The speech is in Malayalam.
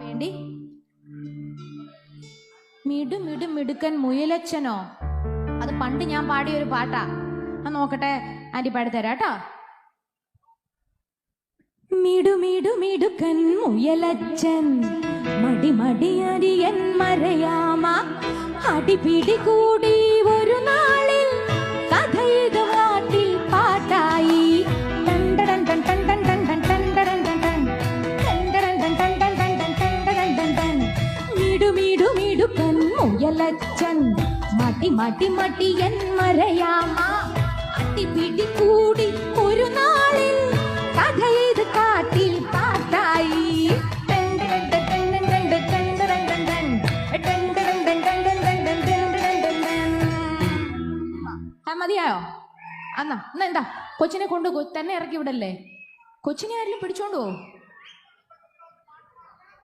വേണ്ടി മിടുക്കൻ മുയലച്ചനോ? അത് പണ്ട് ഞാൻ പാടിയ ഒരു പാട്ടാ. നോക്കട്ടെ, ആന്റി പാടിത്തരാം കേട്ടോ. മിടുക്കൻ മുയലച്ചൻ മടിയൻ മരയാമ അടിപിടി കൂടി ഒരു നാളിൽ കഥ ഇത് നാട്ടിൽ പാട്ടായി. മിടുക്കൻ മുയലച്ചൻ മടിയൻ മരയാമ അടിപിടി കൂടി ഒരു നാളിൽ കഥ ഇത് കാട്ടിൽ പാട്ടായി. മതിയായോ? എന്നാ എന്താ കൊച്ചിനെ കൊണ്ട് തന്നെ ഇറക്കി വിടല്ലേ? കൊച്ചിനെ ആരെങ്കിലും പിടിച്ചോണ്ട് പോവും.